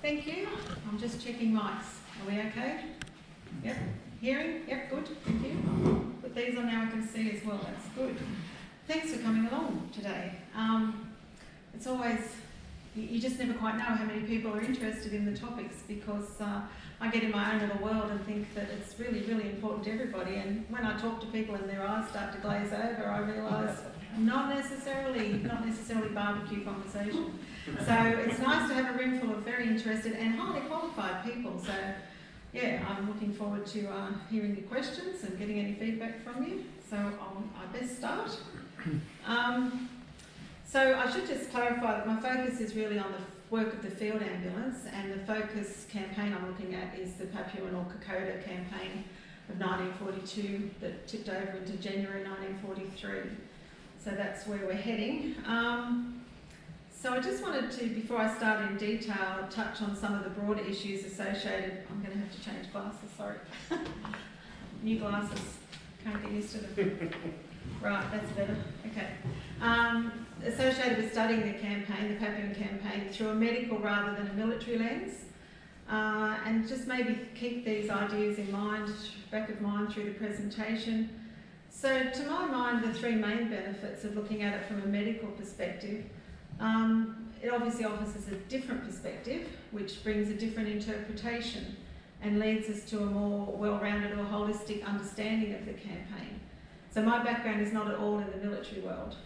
Thank you. I'm just checking mics. Are we okay? Yep. Hearing? Yep, good. Thank you. Put these on now, I can see as well. That's good. Thanks for coming along today. It's always, you just never quite know how many people are interested in the topics, because I get in my own little world and think that it's really, really important to everybody. And when I talk to people and their eyes start to glaze over, I realise not necessarily barbecue conversation. So it's nice to have a room full of very interested and highly qualified people. So yeah, I'm looking forward to hearing your questions and getting any feedback from you. So I best start. So I should just clarify that my focus is really on the work of the field ambulance, and the focus campaign I'm looking at is the Papuan or Kokoda campaign of 1942 that tipped over into January 1943. So that's where we're heading. So I just wanted to, before I start in detail, touch on some of the broader issues associated. I'm going to have to change glasses, sorry. New glasses, can't get used to them. Right, that's better, okay. Associated with studying the campaign, the Papuan campaign, through a medical rather than a military lens, and just maybe keep these ideas in mind, back of mind through the presentation. So to my mind, the three main benefits of looking at it from a medical perspective, it obviously offers us a different perspective, which brings a different interpretation and leads us to a more well-rounded or holistic understanding of the campaign. So my background is not at all in the military world.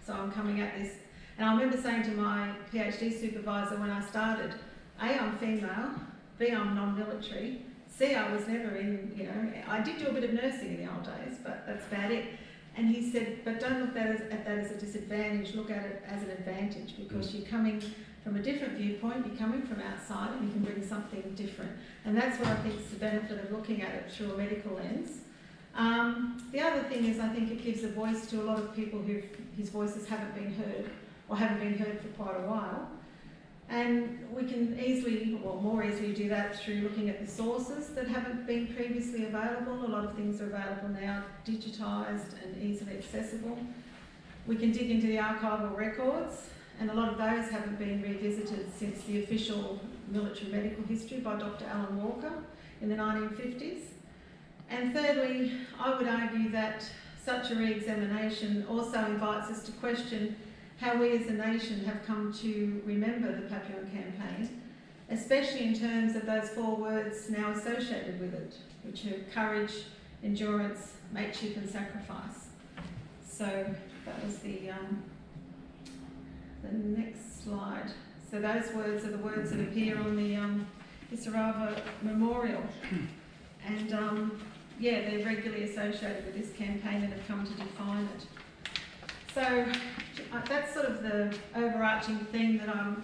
So I'm coming at this, and I remember saying to my PhD supervisor when I started, A, I'm female, B, I'm non-military, C, I was never in, I did do a bit of nursing in the old days, but that's about it. And he said, but don't look at that as a disadvantage, look at it as an advantage, because you're coming from a different viewpoint, you're coming from outside, and you can bring something different. And that's what I think is the benefit of looking at it through a medical lens. The other thing is, I think it gives a voice to a lot of people whose voices haven't been heard, or haven't been heard for quite a while. And we can easily, or more easily, do that through looking at the sources that haven't been previously available. A lot of things are available now, digitised and easily accessible. We can dig into the archival records, and a lot of those haven't been revisited since the official military medical history by Dr. Alan Walker in the 1950s. And thirdly, I would argue that such a re-examination also invites us to question how we as a nation have come to remember the Papuan campaign, especially in terms of those four words now associated with it, which are courage, endurance, mateship and sacrifice. So that was the next slide. So those words are the words that appear on the Ioribaiwa memorial. And yeah, they're regularly associated with this campaign and have come to define it. So that's sort of the overarching theme that I'm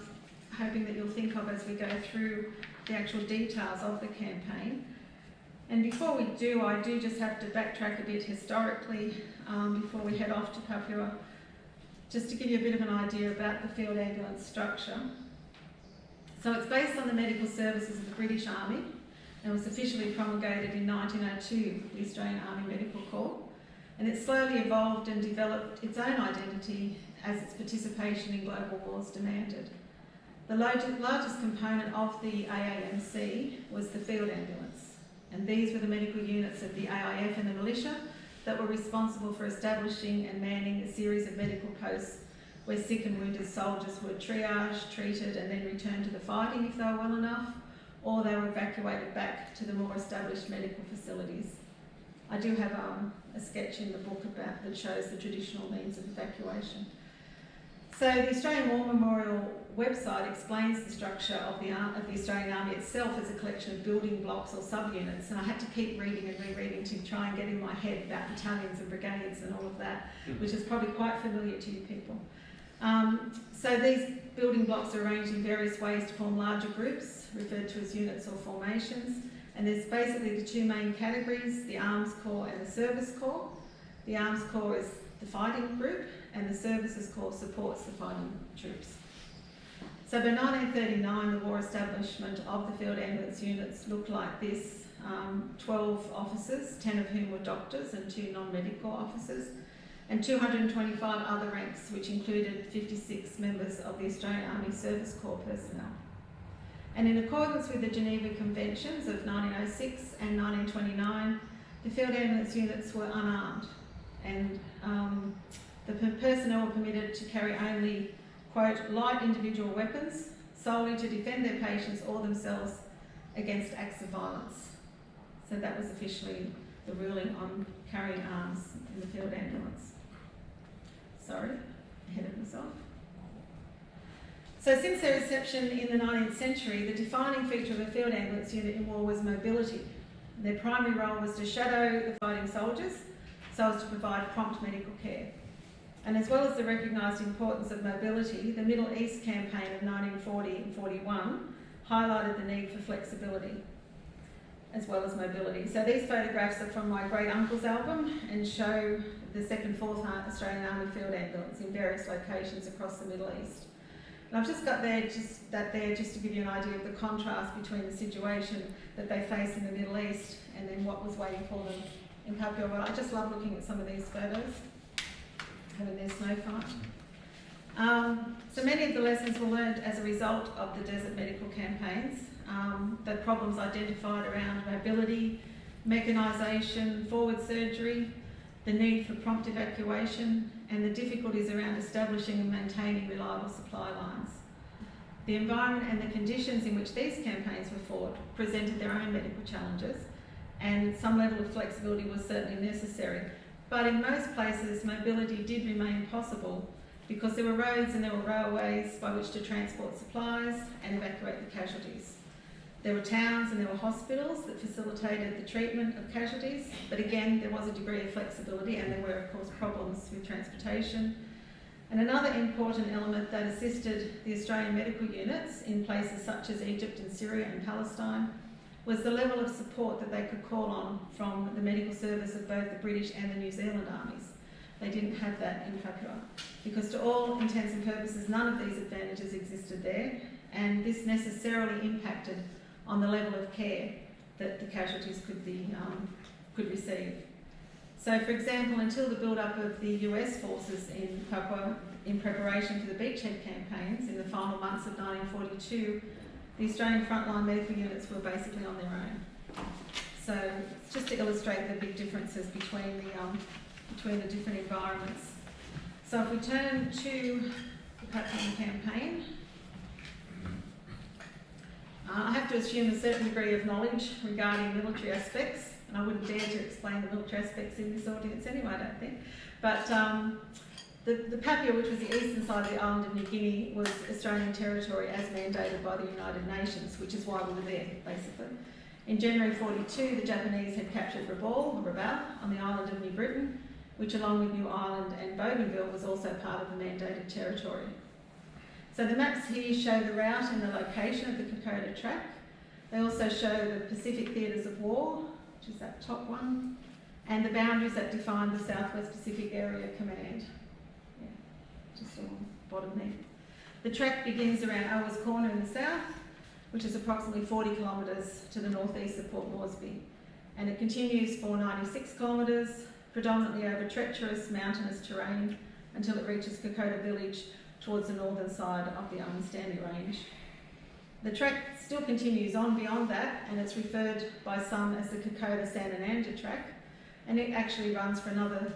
hoping that you'll think of as we go through the actual details of the campaign. And before we do, I do just have to backtrack a bit historically before we head off to Papua, just to give you a bit of an idea about the field ambulance structure. So it's based on the medical services of the British Army, and was officially promulgated in 1902, the Australian Army Medical Corps. And it slowly evolved and developed its own identity as its participation in global wars demanded. The largest component of the AAMC was the field ambulance, and these were the medical units of the AIF and the militia that were responsible for establishing and manning a series of medical posts where sick and wounded soldiers were triaged, treated, and then returned to the fighting if they were well enough, or they were evacuated back to the more established medical facilities. I do have a sketch in the book that shows the traditional means of evacuation. So the Australian War Memorial website explains the structure of the Australian Army itself as a collection of building blocks or subunits, and I had to keep reading and rereading to try and get in my head about battalions and brigades and all of that, which is probably quite familiar to you people. So these building blocks are arranged in various ways to form larger groups, referred to as units or formations. And there's basically the two main categories, the Arms Corps and the Service Corps. The Arms Corps is the fighting group, and the Services Corps supports the fighting troops. So by 1939, the war establishment of the field ambulance units looked like this. 12 officers, 10 of whom were doctors and 2 non-medical officers, and 225 other ranks, which included 56 members of the Australian Army Service Corps personnel. And in accordance with the Geneva Conventions of 1906 and 1929, the field ambulance units were unarmed, and the personnel were permitted to carry only, quote, light individual weapons solely to defend their patients or themselves against acts of violence. So that was officially the ruling on carrying arms in the field ambulance. Sorry, ahead of myself. So since their inception in the 19th century, the defining feature of a field ambulance unit in war was mobility. Their primary role was to shadow the fighting soldiers so as to provide prompt medical care. And as well as the recognised importance of mobility, the Middle East campaign of 1940 and 41 highlighted the need for flexibility as well as mobility. So these photographs are from my great uncle's album and show the 2nd, 4th Australian Army Field Ambulance in various locations across the Middle East. And I've just got that there just to give you an idea of the contrast between the situation that they face in the Middle East and then what was waiting for them in Papua. Well, I just love looking at some of these photos, having their snow fight. So many of the lessons were learned as a result of the desert medical campaigns. The problems identified around mobility, mechanisation, forward surgery, the need for prompt evacuation, and the difficulties around establishing and maintaining reliable supply lines. The environment and the conditions in which these campaigns were fought presented their own medical challenges, and some level of flexibility was certainly necessary. But in most places, mobility did remain possible because there were roads and there were railways by which to transport supplies and evacuate the casualties. There were towns and there were hospitals that facilitated the treatment of casualties, but again, there was a degree of flexibility and there were, of course, problems with transportation. And another important element that assisted the Australian medical units in places such as Egypt and Syria and Palestine was the level of support that they could call on from the medical service of both the British and the New Zealand armies. They didn't have that in Papua, because to all intents and purposes, none of these advantages existed there, and this necessarily impacted on the level of care that the casualties could receive. So, for example, until the build-up of the US forces in Papua in preparation for the beachhead campaigns in the final months of 1942, the Australian frontline medical units were basically on their own. So, just to illustrate the big differences between the different environments. So, if we turn to the Papuan Campaign, I have to assume a certain degree of knowledge regarding military aspects, and I wouldn't dare to explain the military aspects in this audience anyway, I don't think. But the Papua, which was the eastern side of the island of New Guinea, was Australian territory as mandated by the United Nations, which is why we were there, basically. In January 42, the Japanese had captured Rabaul on the island of New Britain, which along with New Ireland and Bougainville was also part of the mandated territory. So the maps here show the route and the location of the Kokoda track. They also show the Pacific Theatres of War, which is that top one, and the boundaries that define the Southwest Pacific Area Command. Yeah, just on the bottom there. The track begins around Owers Corner in the south, which is approximately 40 kilometres to the northeast of Port Moresby, and it continues for 96 kilometres, predominantly over treacherous mountainous terrain, until it reaches Kokoda village towards the northern side of the Owen Stanleys range. The track still continues on beyond that, and it's referred by some as the Kokoda Sanananda track, and it actually runs for another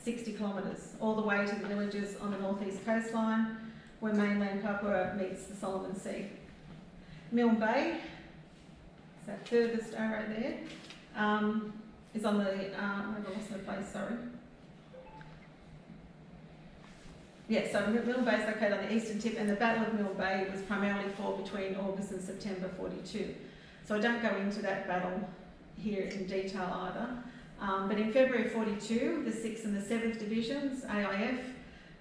60 kilometres, all the way to the villages on the northeast coastline, where mainland Papua meets the Solomon Sea. Milne Bay, it's that furthest arrow there, is on the, I've lost my place, sorry. Yeah, so Milne Bay is located on the eastern tip, and the Battle of Milne Bay was primarily fought between August and September 42. So I don't go into that battle here in detail either. But in February 42, the 6th and the 7th Divisions, AIF,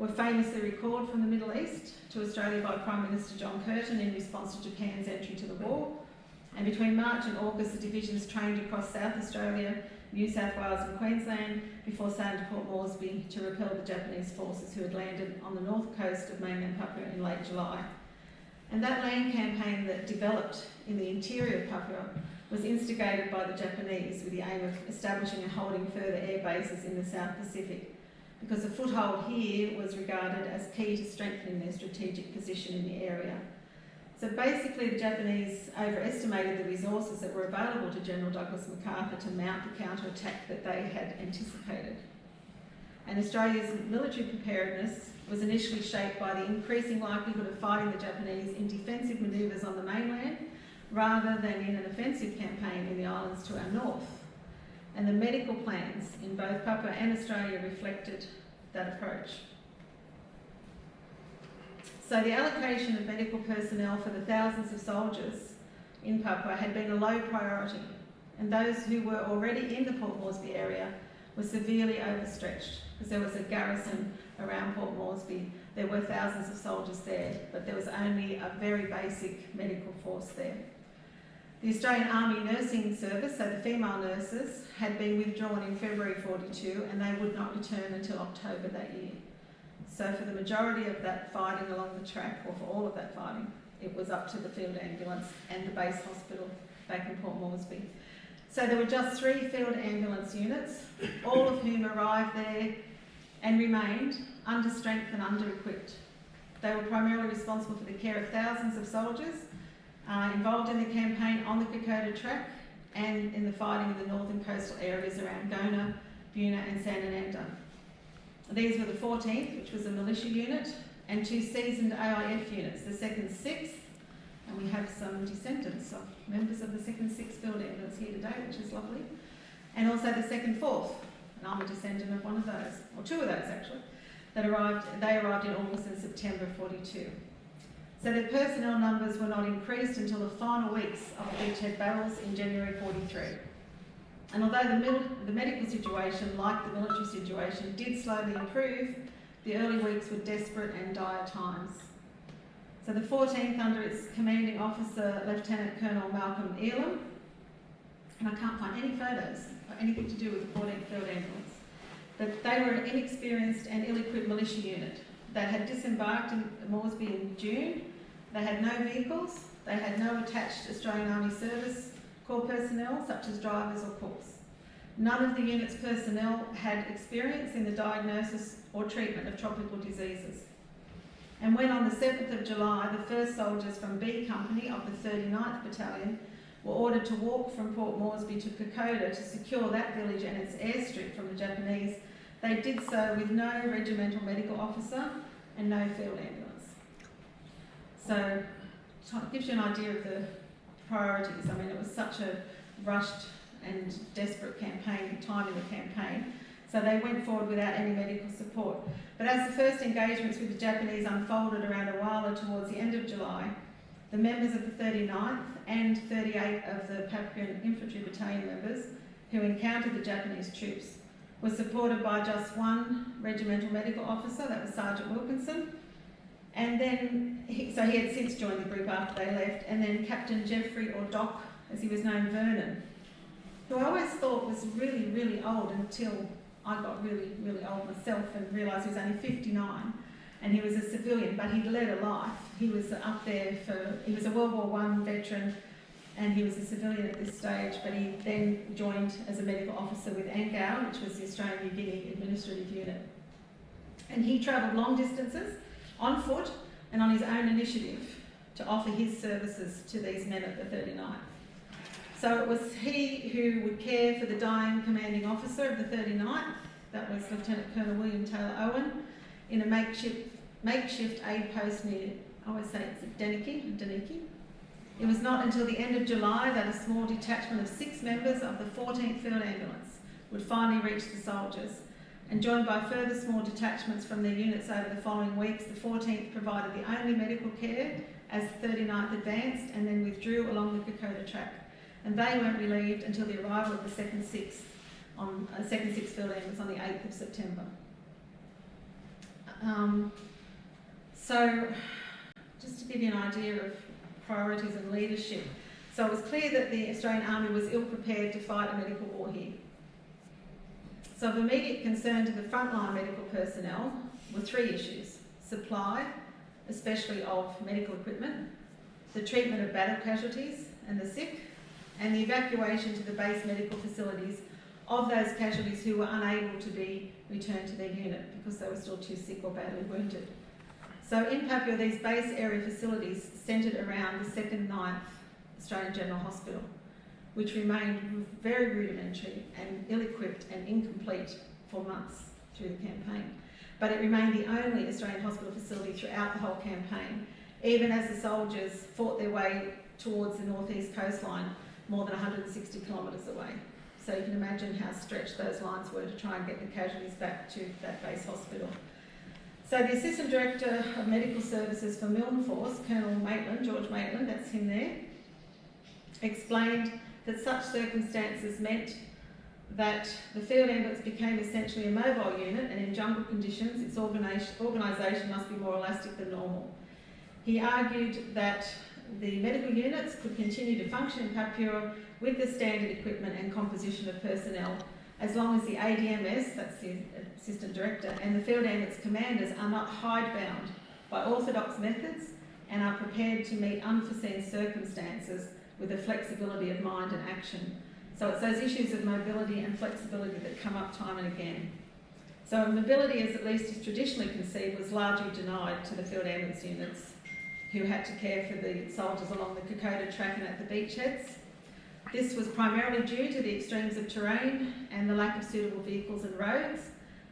were famously recalled from the Middle East to Australia by Prime Minister John Curtin in response to Japan's entry to the war. And between March and August, the divisions trained across South Australia, New South Wales and Queensland before sailing to Port Moresby to repel the Japanese forces who had landed on the north coast of mainland Papua in late July. And that land campaign that developed in the interior of Papua was instigated by the Japanese with the aim of establishing and holding further air bases in the South Pacific, because the foothold here was regarded as key to strengthening their strategic position in the area. So basically the Japanese overestimated the resources that were available to General Douglas MacArthur to mount the counterattack that they had anticipated. And Australia's military preparedness was initially shaped by the increasing likelihood of fighting the Japanese in defensive manoeuvres on the mainland rather than in an offensive campaign in the islands to our north. And the medical plans in both Papua and Australia reflected that approach. So the allocation of medical personnel for the thousands of soldiers in Papua had been a low priority, and those who were already in the Port Moresby area were severely overstretched because there was a garrison around Port Moresby. There were thousands of soldiers there, but there was only a very basic medical force there. The Australian Army Nursing Service, so the female nurses, had been withdrawn in February 42 and they would not return until October that year. So for the majority of that fighting along the track, or for all of that fighting, it was up to the field ambulance and the base hospital back in Port Moresby. So there were just 3 field ambulance units, all of whom arrived there and remained under strength and under-equipped. They were primarily responsible for the care of thousands of soldiers involved in the campaign on the Kokoda track and in the fighting in the northern coastal areas around Buna, Buna and Sanananda. These were the 14th, which was a militia unit, and 2 seasoned AIF units, the 2nd 6th, and we have some descendants of members of the 2nd 6th field ambulance here today, which is lovely, and also the 2nd 4th, and I'm a descendant of one of those, or 2 of those actually, they arrived in August and September 42. So their personnel numbers were not increased until the final weeks of the beachhead battles in January 43. And although the medical situation, like the military situation, did slowly improve, the early weeks were desperate and dire times. So the 14th, under its commanding officer, Lieutenant Colonel Malcolm Elam, and I can't find any photos or anything to do with the 14th Field Ambulance, but they were an inexperienced and ill-equipped militia unit that had disembarked in Moresby in June. They had no vehicles, they had no attached Australian Army Service Corps personnel, such as drivers or cooks. None of the unit's personnel had experience in the diagnosis or treatment of tropical diseases. And when on the 7th of July, the first soldiers from B Company of the 39th Battalion were ordered to walk from Port Moresby to Kokoda to secure that village and its airstrip from the Japanese, they did so with no regimental medical officer and no field ambulance. So it gives you an idea of the priorities. I mean, it was such a rushed and desperate time in the campaign, so they went forward without any medical support. But as the first engagements with the Japanese unfolded around Awala towards the end of July, the members of the 39th and 38 of the Papuan Infantry Battalion members who encountered the Japanese troops were supported by just 1 regimental medical officer, that was Sergeant Wilkinson, and then, he had since joined the group after they left, and then Captain Jeffrey, or Doc, as he was known, Vernon, who I always thought was really, really old until I got really, really old myself and realised he was only 59, and he was a civilian, but he led a life. He was up there he was a World War I veteran, and he was a civilian at this stage, but he then joined as a medical officer with ANGAO, which was the Australian New Guinea Administrative Unit. And he travelled long distances on foot and on his own initiative to offer his services to these men at the 39th. So it was he who would care for the dying commanding officer of the 39th, that was Lieutenant Colonel William Taylor Owen, in a makeshift aid post near, I always say it's at Deniki. It was not until the end of July that a small detachment of 6 members of the 14th Field Ambulance would finally reach the soldiers, and joined by further small detachments from their units over the following weeks, the 14th provided the only medical care as the 39th advanced and then withdrew along the Kokoda track. And they weren't relieved until the arrival of the 2nd 6th Field Ambulance on the 8th of September. So, just to give you an idea of priorities and leadership. So it was clear that the Australian Army was ill-prepared to fight a medical war here. So of immediate concern to the frontline medical personnel were 3 issues: supply, especially of medical equipment, the treatment of battle casualties and the sick, and the evacuation to the base medical facilities of those casualties who were unable to be returned to their unit because they were still too sick or badly wounded. So in Papua, these base area facilities centred around the 2nd 9th Australian General Hospital, which remained very rudimentary and ill-equipped and incomplete for months through the campaign. But it remained the only Australian hospital facility throughout the whole campaign, even as the soldiers fought their way towards the northeast coastline more than 160 kilometres away. So you can imagine how stretched those lines were to try and get the casualties back to that base hospital. So the Assistant Director of Medical Services for Milne Force, Colonel Maitland, George Maitland, that's him there, explained that such circumstances meant that the field ambulance became essentially a mobile unit, and in jungle conditions its organisation must be more elastic than normal. He argued that the medical units could continue to function in Papua with the standard equipment and composition of personnel, as long as the ADMS, that's the Assistant Director, and the Field Ambulance Commanders are not hidebound by orthodox methods and are prepared to meet unforeseen circumstances with the flexibility of mind and action. So it's those issues of mobility and flexibility that come up time and again. So mobility, as at least is traditionally conceived, was largely denied to the field ambulance units who had to care for the soldiers along the Kokoda track and at the beachheads. This was primarily due to the extremes of terrain and the lack of suitable vehicles and roads,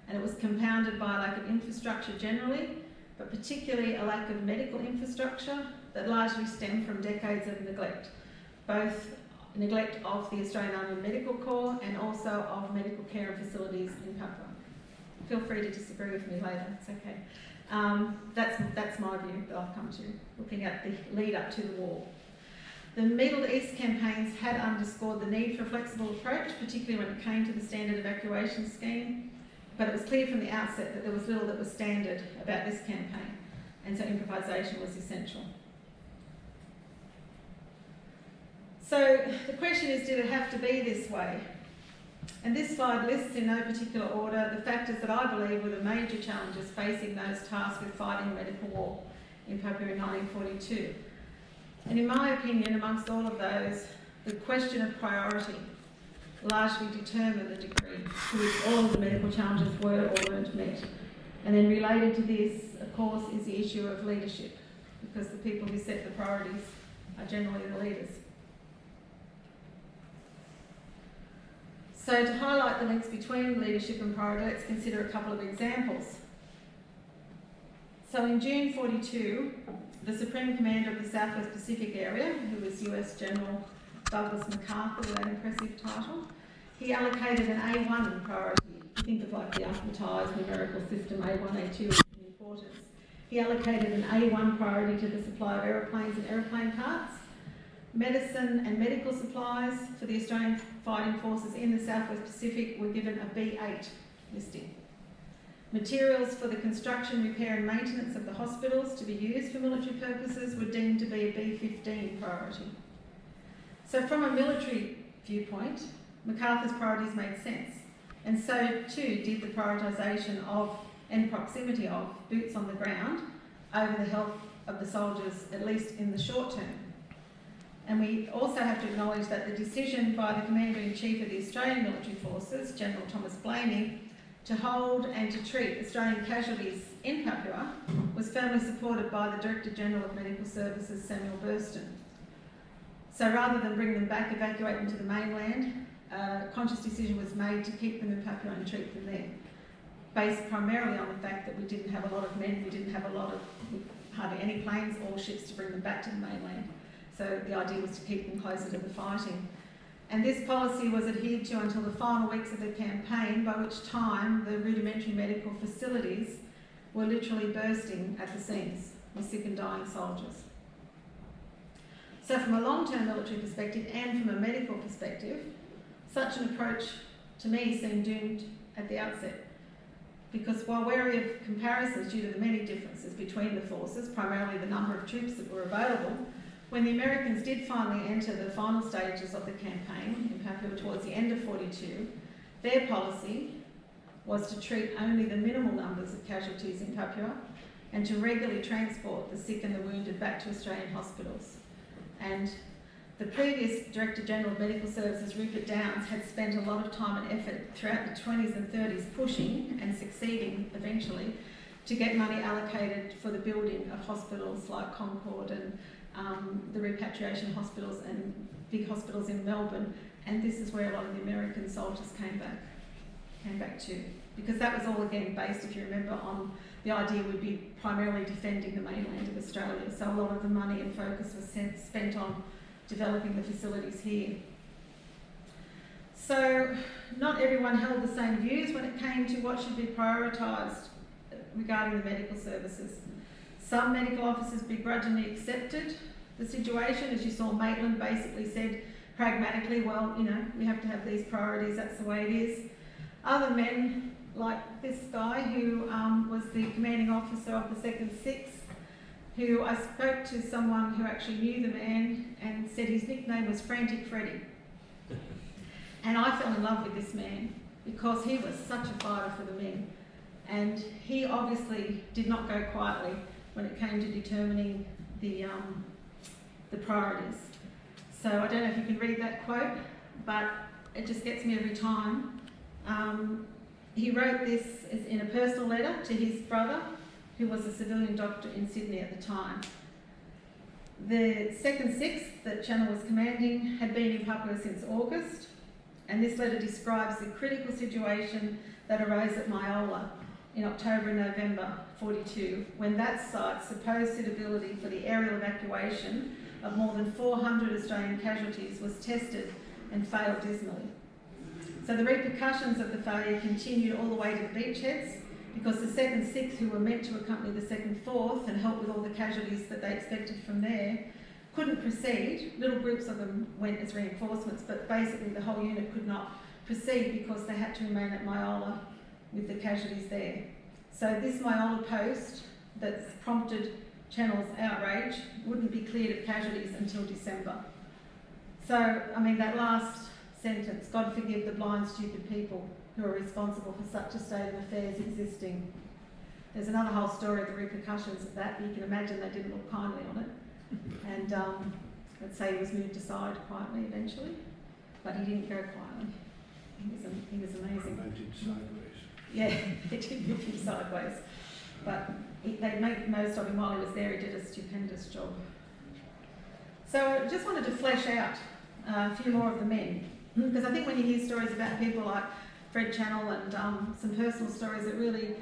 and it was compounded by a lack of infrastructure generally, but particularly a lack of medical infrastructure that largely stemmed from decades of neglect, both neglect of the Australian Army Medical Corps and also of medical care and facilities in Papua. Feel free to disagree with me later, it's okay. That's my view that I've come to, looking at the lead up to the war. The Middle East campaigns had underscored the need for a flexible approach, particularly when it came to the standard evacuation scheme, but it was clear from the outset that there was little that was standard about this campaign, and so improvisation was essential. So the question is, did it have to be this way? And this slide lists in no particular order the factors that I believe were the major challenges facing those tasked with fighting a medical war in Papua in 1942. And in my opinion, amongst all of those, the question of priority largely determined the degree to which all of the medical challenges were or weren't met. And then related to this, of course, is the issue of leadership, because the people who set the priorities are generally the leaders. So to highlight the links between leadership and priority, let's consider a couple of examples. So in June 42, the Supreme Commander of the Southwest Pacific area, who was US General Douglas MacArthur with that impressive title, he allocated an A1 priority. Think of like the alphabetized numerical system, A1, A2 in importance. He allocated an A1 priority to the supply of aeroplanes and aeroplane parts, medicine and medical supplies for the Australian fighting forces in the Southwest Pacific were given a B8 listing. Materials for the construction, repair and maintenance of the hospitals to be used for military purposes were deemed to be a B15 priority. So from a military viewpoint, MacArthur's priorities made sense, and so too did the prioritisation of and proximity of boots on the ground over the health of the soldiers, at least in the short term. And we also have to acknowledge that the decision by the Commander-in-Chief of the Australian Military Forces, General Thomas Blaney, to hold and to treat Australian casualties in Papua was firmly supported by the Director-General of Medical Services, Samuel Burston. So rather than bring them back, evacuate them to the mainland, a conscious decision was made to keep them in Papua and treat them there, based primarily on the fact that we didn't have a lot of men, we didn't have hardly any planes or ships to bring them back to the mainland. So the idea was to keep them closer to the fighting. And this policy was adhered to until the final weeks of the campaign, by which time the rudimentary medical facilities were literally bursting at the seams with sick and dying soldiers. So from a long-term military perspective and from a medical perspective, such an approach to me seemed doomed at the outset. Because while wary of comparisons due to the many differences between the forces, primarily the number of troops that were available, when the Americans did finally enter the final stages of the campaign in Papua towards the end of 42, their policy was to treat only the minimal numbers of casualties in Papua and to regularly transport the sick and the wounded back to Australian hospitals. And the previous Director-General of Medical Services, Rupert Downes, had spent a lot of time and effort throughout the 20s and 30s pushing and succeeding eventually to get money allocated for the building of hospitals like Concord and the repatriation hospitals and big hospitals in Melbourne. And this is where a lot of the American soldiers came back to, because that was all again based, if you remember, on the idea we'd be primarily defending the mainland of Australia. So a lot of the money and focus was spent on developing the facilities here. So not everyone held the same views when it came to what should be prioritised regarding the medical services. Some medical officers begrudgingly accepted the situation. As you saw, Maitland basically said pragmatically, well, you know, we have to have these priorities, that's the way it is. Other men, like this guy who was the commanding officer of the 2nd Sixth, who I spoke to someone who actually knew the man and said his nickname was Frantic Freddy. And I fell in love with this man because he was such a fighter for the men. And he obviously did not go quietly when it came to determining the priorities. So I don't know if you can read that quote, but it just gets me every time. He wrote this in a personal letter to his brother, who was a civilian doctor in Sydney at the time. The 2nd Sixth that Channel was commanding had been in Papua since August, and this letter describes the critical situation that arose at Myola in October and November 42, when that site's supposed suitability for the aerial evacuation of more than 400 Australian casualties was tested and failed dismally. So the repercussions of the failure continued all the way to the beachheads, because the 2nd Sixth, who were meant to accompany the 2nd Fourth and help with all the casualties that they expected from there, couldn't proceed. Little groups of them went as reinforcements, but basically the whole unit could not proceed because they had to remain at Myola with the casualties there. So this Myola post that's prompted Channel's outrage wouldn't be cleared of casualties until December. So, I mean, that last sentence, God forgive the blind, stupid people who are responsible for such a state of affairs existing. There's another whole story of the repercussions of that, but you can imagine they didn't look kindly on it. And let's say he was moved aside quietly eventually, but he didn't go quietly. He was amazing. Promoted sideways. Yeah, they did move him sideways. But they made the most of him while he was there. He did a stupendous job. So I just wanted to flesh out a few more of the men, because I think when you hear stories about people like Fred Channel and some personal stories, it really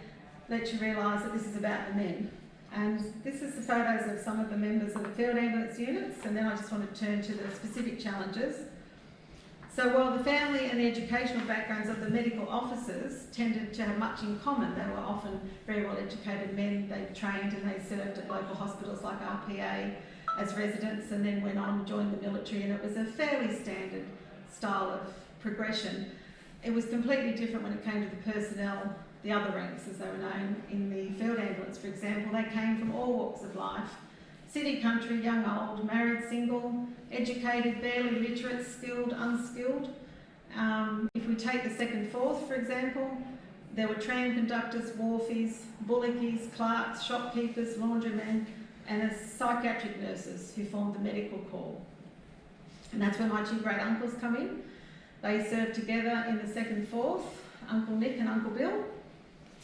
lets you realise that this is about the men. And this is the photos of some of the members of the field ambulance units, and then I just want to turn to the specific challenges. So while the family and the educational backgrounds of the medical officers tended to have much in common, they were often very well educated men. They trained and they served at local hospitals like RPA as residents, and then went on and joined the military, and it was a fairly standard style of progression. It was completely different when it came to the personnel, the other ranks as they were known in the field ambulance, for example. They came from all walks of life: city, country, young, old, married, single, educated, barely literate, skilled, unskilled. If we take the 2nd Fourth, for example, there were tram conductors, wharfies, bullickies, clerks, shopkeepers, laundrymen, and psychiatric nurses who formed the medical corps. And that's where my two great uncles come in. They served together in the 2nd Fourth, Uncle Nick and Uncle Bill,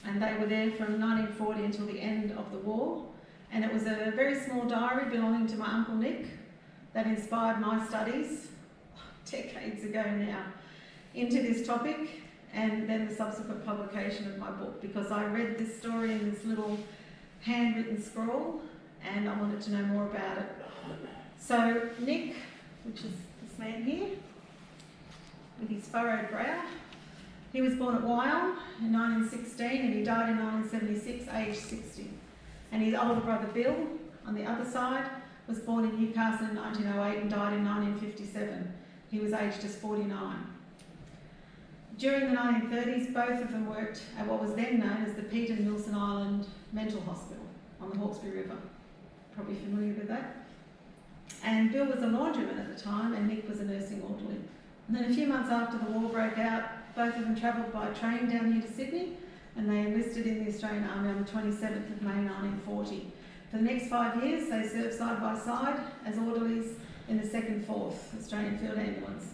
and they were there from 1940 until the end of the war. And it was a very small diary belonging to my Uncle Nick that inspired my studies decades ago now into this topic, and then the subsequent publication of my book, because I read this story in this little handwritten scroll and I wanted to know more about it. So Nick, which is this man here, with his furrowed brow, he was born at Wyong in 1916 and he died in 1976, aged 60. And his older brother Bill, on the other side, was born in Newcastle in 1908 and died in 1957. He was aged just 49. During the 1930s, both of them worked at what was then known as the Pete and Wilson Island Mental Hospital on the Hawkesbury River. Probably familiar with that. And Bill was a laundryman at the time and Nick was a nursing orderly. And then a few months after the war broke out, both of them travelled by train down here to Sydney, and they enlisted in the Australian Army on the 27th of May 1940. For the next 5 years, they served side by side as orderlies in the 2nd Fourth Australian Field Ambulance.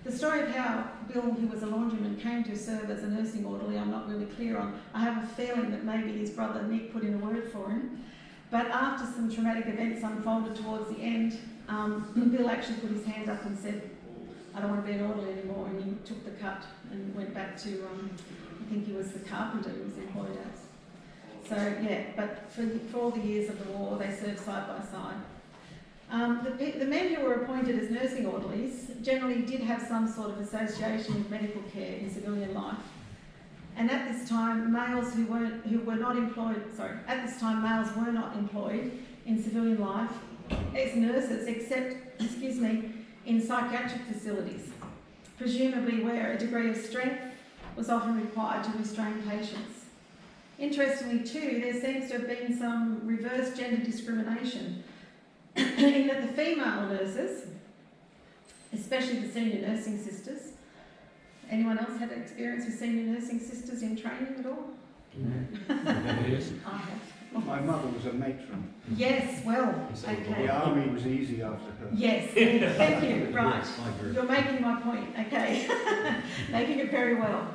The story of how Bill, who was a laundryman, came to serve as a nursing orderly, I'm not really clear on. I have a feeling that maybe his brother Nick put in a word for him. But after some traumatic events unfolded towards the end, Bill actually put his hand up and said, I don't want to be an orderly anymore, and he took the cut and went back to, I think he was the carpenter he was employed as. So yeah, but for all the years of the war, they served side by side. The men who were appointed as nursing orderlies generally did have some sort of association with medical care in civilian life. And at this time, males were not employed in civilian life as nurses, except, in psychiatric facilities, presumably where a degree of strength was often required to restrain patients. Interestingly too, there seems to have been some reverse gender discrimination in that the female nurses, especially the senior nursing sisters, anyone else had experience with senior nursing sisters in training at all? Yes. I have. My mother was a matron. Yes, well, okay. The army was easy after her. Yes, thank you, right. You're making my point, okay. Making it very well.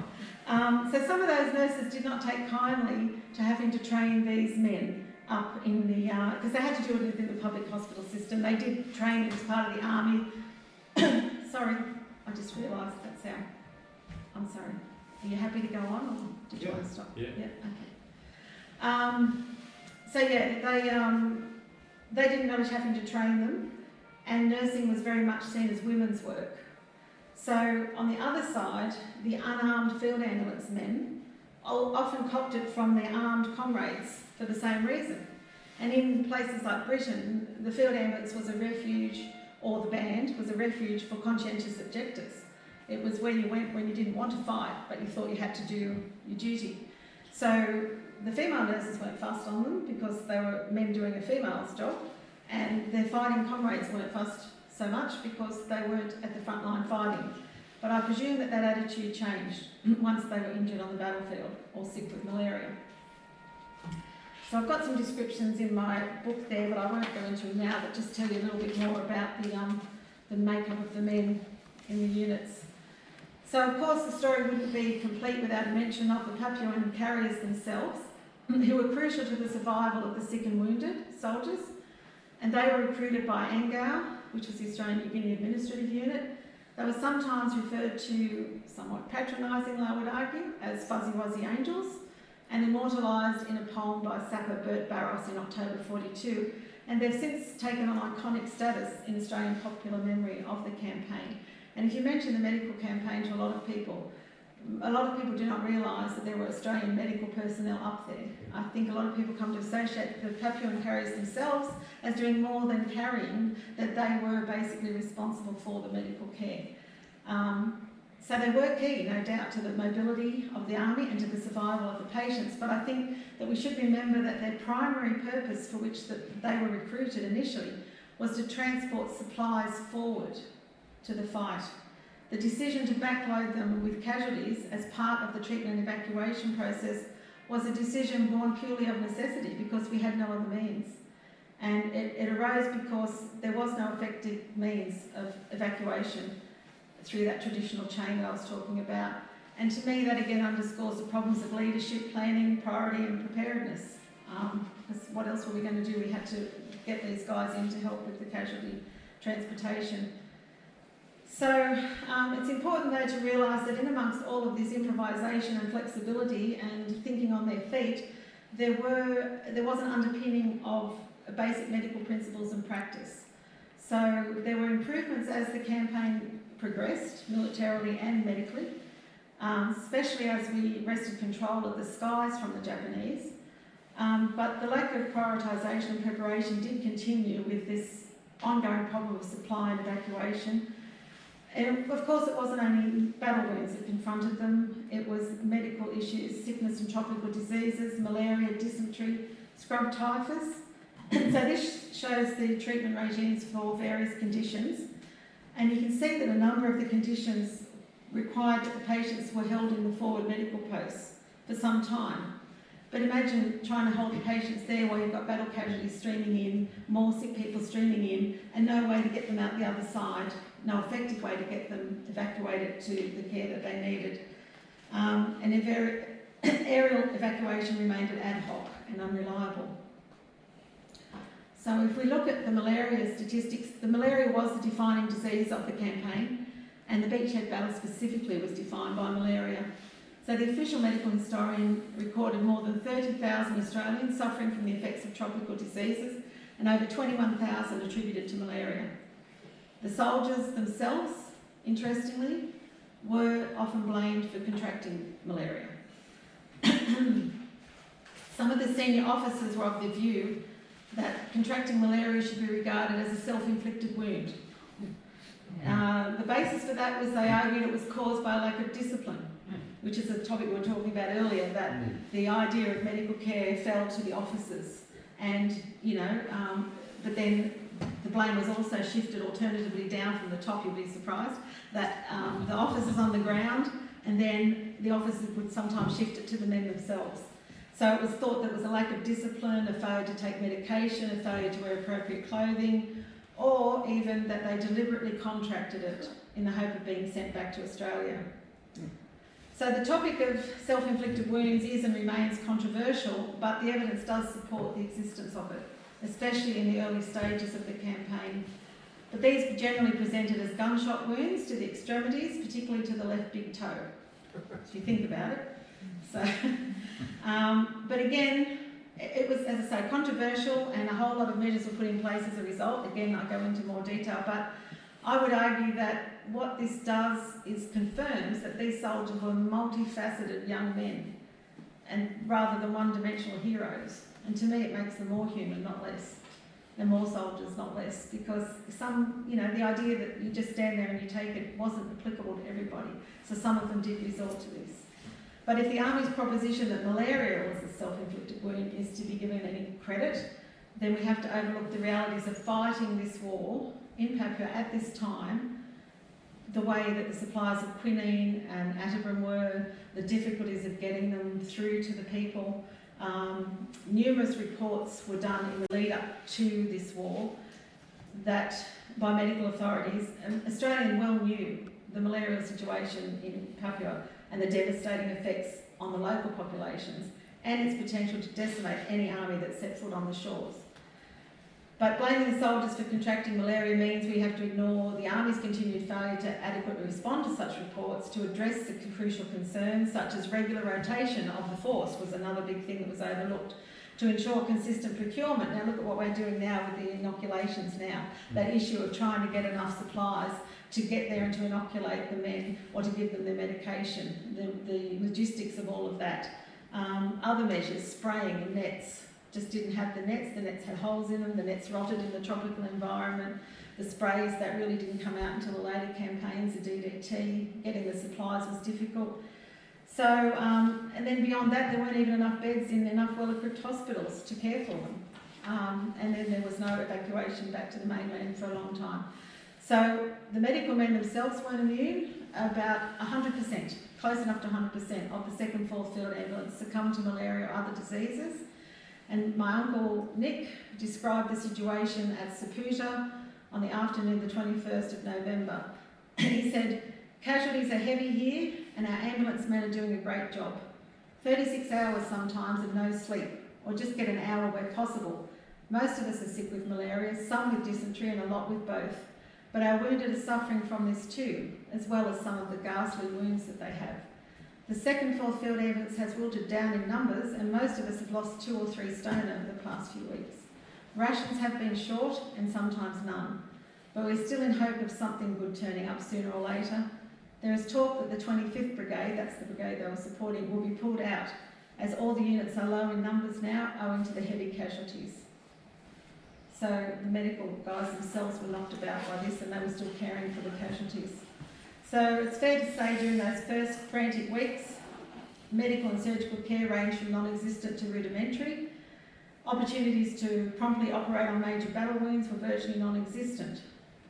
So some of those nurses did not take kindly to having to train these men up in the, because they had to do it within the public hospital system. They did train as part of the army. Sorry, I just realised that sound. I'm sorry. Are you happy to go on, or did you want to stop? Yeah. Okay. So yeah, they didn't notice having to train them, and nursing was very much seen as women's work. So on the other side, the unarmed field ambulance men often copped it from their armed comrades for the same reason. And in places like Britain, the field ambulance was a refuge, or the band was a refuge for conscientious objectors. It was where you went when you didn't want to fight, but you thought you had to do your duty. So the female nurses weren't fussed on them because they were men doing a female's job, and their fighting comrades weren't fussed so much because they weren't at the front line fighting. But I presume that that attitude changed once they were injured on the battlefield or sick with malaria. So I've got some descriptions in my book there, but I won't go into them now, but just tell you a little bit more about the makeup of the men in the units. So of course the story wouldn't be complete without a mention of the Papuan carriers themselves, who were crucial to the survival of the sick and wounded soldiers. And they were recruited by ANGAR, which was the Australian New Guinea Administrative Unit. They were sometimes referred to, somewhat patronisingly I would argue, as Fuzzy Wuzzy Angels, and immortalised in a poem by sapper Bert Barros in October 42. And they've since taken on iconic status in Australian popular memory of the campaign. And if you mention the medical campaign to a lot of people do not realise that there were Australian medical personnel up there. I think a lot of people come to associate the Papuan carriers themselves as doing more than carrying, that they were basically responsible for the medical care. So they were key, no doubt, to the mobility of the army and to the survival of the patients, but I think that we should remember that their primary purpose for which they were recruited initially was to transport supplies forward to the fight. The decision to backload them with casualties as part of the treatment and evacuation process was a decision born purely of necessity because we had no other means. And it arose because there was no effective means of evacuation through that traditional chain that I was talking about. And to me, that again underscores the problems of leadership, planning, priority and preparedness. Because what else were we going to do? We had to get these guys in to help with the casualty transportation. So it's important though to realise that in amongst all of this improvisation and flexibility and thinking on their feet, there was an underpinning of basic medical principles and practice. So there were improvements as the campaign progressed, militarily and medically, especially as we wrested control of the skies from the Japanese. But the lack of prioritisation and preparation did continue with this ongoing problem of supply and evacuation. And of course it wasn't only battle wounds that confronted them, it was medical issues, sickness and tropical diseases, malaria, dysentery, scrub typhus. So this shows the treatment regimes for various conditions. And you can see that a number of the conditions required that the patients were held in the forward medical posts for some time. But imagine trying to hold the patients there while you've got battle casualties streaming in, more sick people streaming in, and no way to get them out the other side no effective way to get them evacuated to the care that they needed. And aerial evacuation remained ad hoc and unreliable. So if we look at the malaria statistics, the malaria was the defining disease of the campaign, and the beachhead battle specifically was defined by malaria. So the official medical historian recorded more than 30,000 Australians suffering from the effects of tropical diseases, and over 21,000 attributed to malaria. The soldiers themselves, interestingly, were often blamed for contracting malaria. Some of the senior officers were of the view that contracting malaria should be regarded as a self-inflicted wound. The basis for that was they argued it was caused by a lack of discipline, which is a topic we were talking about earlier, that the idea of medical care fell to the officers. And, but then the blame was also shifted alternatively down from the top, you'll be surprised, that the officers on the ground, and then the officers would sometimes shift it to the men themselves. So it was thought that it was a lack of discipline, a failure to take medication, a failure to wear appropriate clothing, or even that they deliberately contracted it in the hope of being sent back to Australia. So the topic of self-inflicted wounds is and remains controversial, but the evidence does support the existence of it, especially in the early stages of the campaign. But these were generally presented as gunshot wounds to the extremities, particularly to the left big toe, if you think about it. So, but again, it was, as I say, controversial, and a whole lot of measures were put in place as a result. Again, I'll go into more detail, but I would argue that what this does is confirms that these soldiers were multifaceted young men, and rather than one-dimensional heroes. And to me, it makes them more human, not less. They're more soldiers, not less, because some, the idea that you just stand there and you take it wasn't applicable to everybody. So some of them did resort to this. But if the Army's proposition that malaria was a self-inflicted wound is to be given any credit, then we have to overlook the realities of fighting this war in Papua at this time, the way that the supplies of quinine and atibrim were, the difficulties of getting them through to the people. Numerous reports were done in the lead up to this war that by medical authorities, and Australia well knew the malarial situation in Papua and the devastating effects on the local populations and its potential to decimate any army that set foot on the shores. But blaming the soldiers for contracting malaria means we have to ignore the Army's continued failure to adequately respond to such reports, to address the crucial concerns such as regular rotation of the force was another big thing that was overlooked, to ensure consistent procurement. Now look at what we're doing now with the inoculations now, that issue of trying to get enough supplies to get there and to inoculate the men or to give them their medication, the logistics of all of that. Other measures, spraying and nets, just didn't have the nets had holes in them, the nets rotted in the tropical environment, the sprays that really didn't come out until the later campaigns, the DDT, getting the supplies was difficult. So, and then beyond that, there weren't even enough beds in enough well-equipped hospitals to care for them. And then there was no evacuation back to the mainland for a long time. So the medical men themselves weren't immune. About 100%, close enough to 100% of the 2nd 4th Field Ambulance succumbed to malaria or other diseases. And my uncle Nick described the situation at Soputa on the afternoon of the 21st of November. He said, "Casualties are heavy here and our ambulance men are doing a great job. 36 hours sometimes of no sleep, or just get an hour where possible. Most of us are sick with malaria, some with dysentery and a lot with both. But our wounded are suffering from this too, as well as some of the ghastly wounds that they have. The 2nd 4th Field Ambulance has wilted down in numbers, and most of us have lost 2 or 3 stone over the past few weeks. Rations have been short and sometimes none, but we're still in hope of something good turning up sooner or later. There is talk that the 25th Brigade, that's the brigade they were supporting, will be pulled out, as all the units are low in numbers now owing to the heavy casualties." So the medical guys themselves were knocked about by this, and they were still caring for the casualties. So it's fair to say during those first frantic weeks, medical and surgical care ranged from non-existent to rudimentary. Opportunities to promptly operate on major battle wounds were virtually non-existent.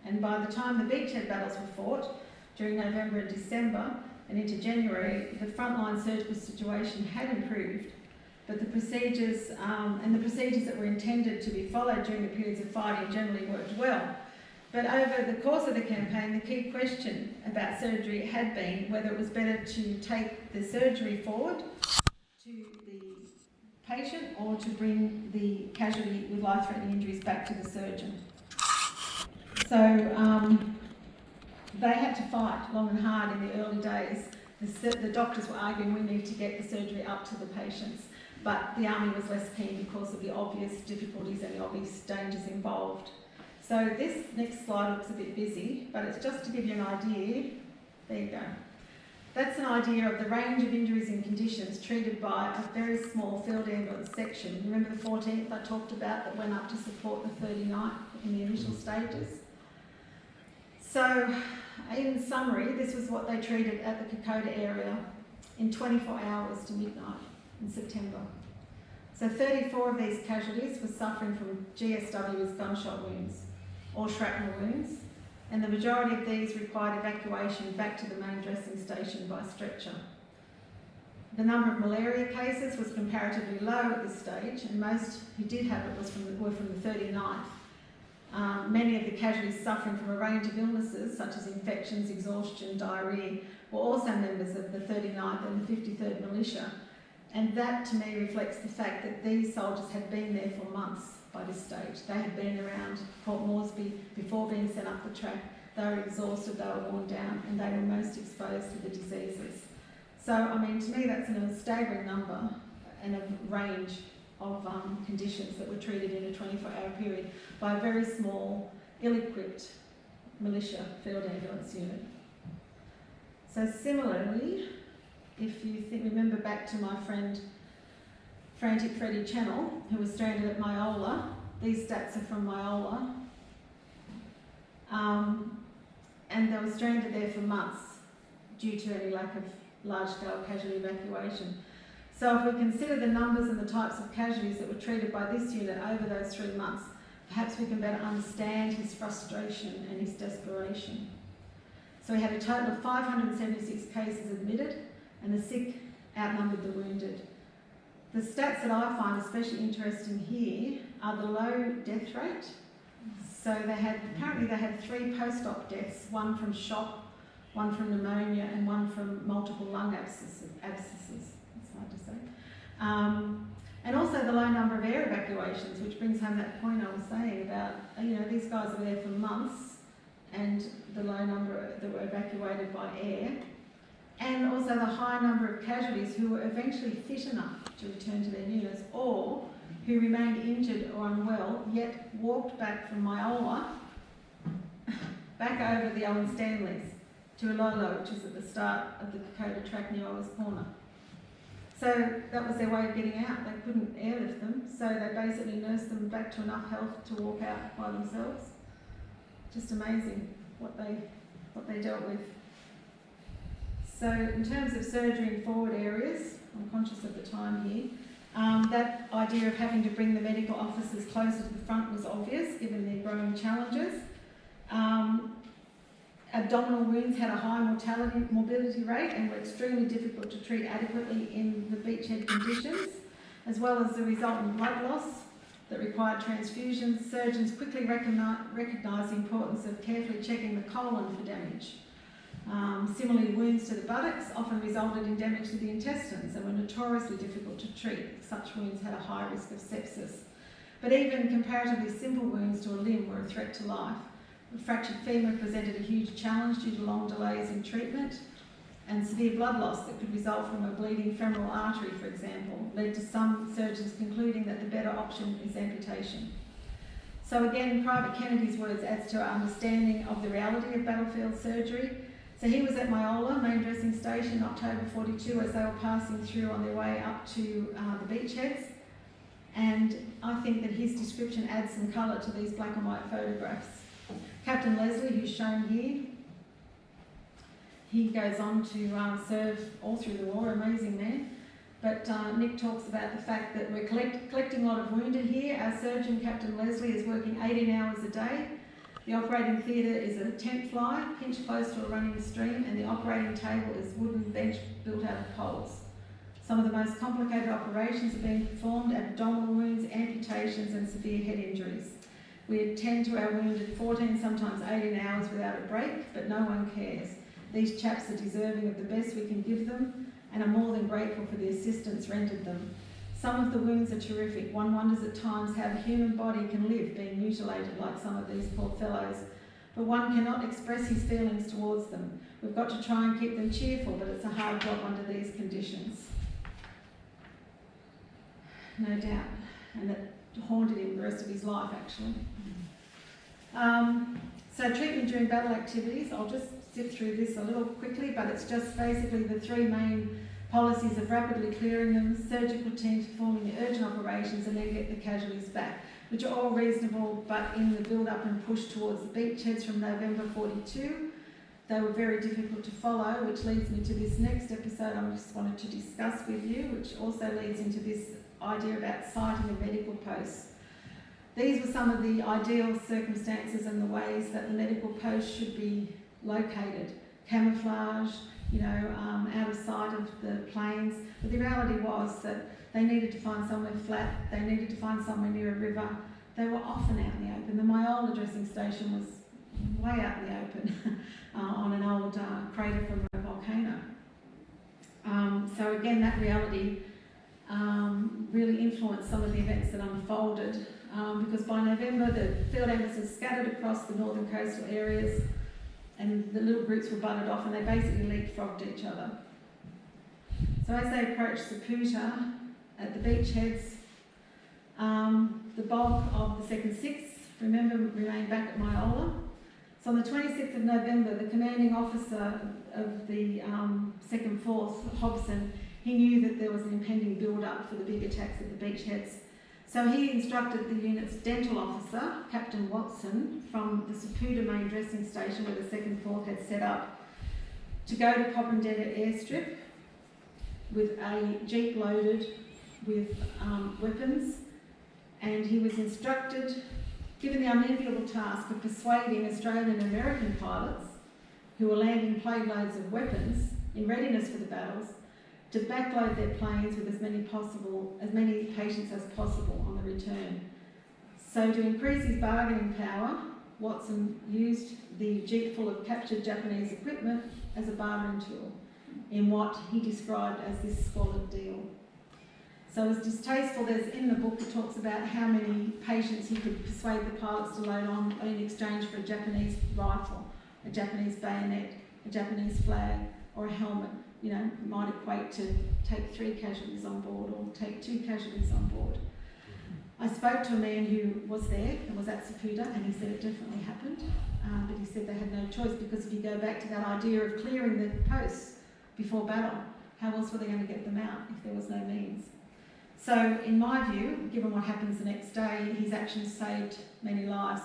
And by the time the beachhead battles were fought, during November and December and into January, the frontline surgical situation had improved, but the procedures that were intended to be followed during the periods of fighting generally worked well. But over the course of the campaign, the key question about surgery had been whether it was better to take the surgery forward to the patient or to bring the casualty with life-threatening injuries back to the surgeon. So they had to fight long and hard in the early days. The doctors were arguing we need to get the surgery up to the patients, but the Army was less keen because of the obvious difficulties and the obvious dangers involved. So this next slide looks a bit busy, but it's just to give you an idea. There you go. That's an idea of the range of injuries and conditions treated by a very small field ambulance section. Remember the 14th I talked about that went up to support the 39th in the initial stages? So, in summary, this was what they treated at the Kokoda area in 24 hours to midnight in September. So 34 of these casualties were suffering from GSW's gunshot wounds or shrapnel wounds, and the majority of these required evacuation back to the main dressing station by stretcher. The number of malaria cases was comparatively low at this stage, and most who did have it were from the 39th. Many of the casualties suffering from a range of illnesses such as infections, exhaustion, diarrhoea were also members of the 39th and the 53rd Militia, and that to me reflects the fact that these soldiers had been there for months by this stage. They had been around Port Moresby before being sent up the track. They were exhausted, they were worn down, and they were most exposed to the diseases. So, I mean, to me that's a staggering number and a range of conditions that were treated in a 24-hour period by a very small, ill-equipped militia field ambulance unit. So similarly, if you remember back to my friend Frantic Freddie Channel, who was stranded at Myola, these stats are from Myola, and they were stranded there for months due to any lack of large-scale casualty evacuation. So if we consider the numbers and the types of casualties that were treated by this unit over those 3 months, perhaps we can better understand his frustration and his desperation. So we had a total of 576 cases admitted, and the sick outnumbered the wounded. The stats that I find especially interesting here are the low death rate. So apparently they had 3 post-op deaths, one from shock, one from pneumonia, and one from multiple lung abscesses. It's hard to say. And also the low number of air evacuations, which brings home that point I was saying about, these guys were there for months, and the low number that were evacuated by air. And also the high number of casualties who were eventually fit enough to return to their units, or who remained injured or unwell, yet walked back from Myola, back over the Owen Stanleys to Ilolo, which is at the start of the Kokoda track near Owers Corner. So that was their way of getting out. They couldn't airlift them, so they basically nursed them back to enough health to walk out by themselves. Just amazing what they dealt with. So in terms of surgery in forward areas, I'm conscious of the time here, that idea of having to bring the medical officers closer to the front was obvious given their growing challenges. Abdominal wounds had a high morbidity rate and were extremely difficult to treat adequately in the beachhead conditions, as well as the resultant blood loss that required transfusions. Surgeons quickly recognised the importance of carefully checking the colon for damage. Similarly, wounds to the buttocks often resulted in damage to the intestines and were notoriously difficult to treat. Such wounds had a high risk of sepsis. But even comparatively simple wounds to a limb were a threat to life. The fractured femur presented a huge challenge due to long delays in treatment, and severe blood loss that could result from a bleeding femoral artery, for example, led to some surgeons concluding that the better option is amputation. So again, Private Kennedy's words adds to our understanding of the reality of battlefield surgery. So he was at Myola, main dressing station, in October 42 as they were passing through on their way up to the beachheads. And I think that his description adds some colour to these black and white photographs. Captain Leslie, who's shown here, he goes on to serve all through the war, amazing man. But Nick talks about the fact that we're collecting a lot of wounded here. Our surgeon, Captain Leslie, is working 18 hours a day. The operating theatre is a tent fly, pinched close to a running stream, and the operating table is wooden bench built out of poles. Some of the most complicated operations are being performed: abdominal wounds, amputations, and severe head injuries. We attend to our wounded 14, sometimes 18 hours without a break, but no one cares. These chaps are deserving of the best we can give them and are more than grateful for the assistance rendered them. Some of the wounds are terrific. One wonders at times how the human body can live being mutilated like some of these poor fellows. But one cannot express his feelings towards them. We've got to try and keep them cheerful, but it's a hard job under these conditions. No doubt. And it haunted him the rest of his life, actually. So treatment during battle activities, I'll just zip through this a little quickly, but it's just basically the three main policies of rapidly clearing them, surgical teams performing the urgent operations, and then get the casualties back, which are all reasonable, but in the build-up and push towards the beachheads from November 42, they were very difficult to follow, which leads me to this next episode I just wanted to discuss with you, which also leads into this idea about citing of medical posts. These were some of the ideal circumstances and the ways that the medical post should be located. Camouflage, out of sight of the planes. But the reality was that they needed to find somewhere flat, they needed to find somewhere near a river. They were often out in the open. The Myola dressing station was way out in the open on an old crater from a volcano. So again, that reality really influenced some of the events that unfolded, because by November the field ambulances scattered across the northern coastal areas and the little groups were butted off and they basically leapfrogged each other. So as they approached Soputa at the beachheads, the bulk of the 2nd 6th, remember, remained back at Myola. So on the 26th of November, the commanding officer of the 2nd 4th, Hobson, he knew that there was an impending build-up for the big attacks at the beachheads. So he instructed the unit's dental officer, Captain Watson, from the Soputa main dressing station where the 2nd 4th had set up, to go to Popondetta airstrip with a jeep loaded with weapons, and he was instructed, given the unenviable task of persuading Australian and American pilots who were landing plane loads of weapons in readiness for the battles, to backload their planes with as many patients as possible on the return. So to increase his bargaining power, Watson used the jeep full of captured Japanese equipment as a bartering tool in what he described as this squalid deal. So as distasteful as in the book, it talks about how many patients he could persuade the pilots to load on in exchange for a Japanese rifle, a Japanese bayonet, a Japanese flag, or a helmet. Might equate to take 3 casualties on board or take 2 casualties on board. I spoke to a man who was there and was at Soputa, and he said it definitely happened, but he said they had no choice, because if you go back to that idea of clearing the posts before battle, how else were they going to get them out if there was no means? So in my view, given what happens the next day, his actions saved many lives.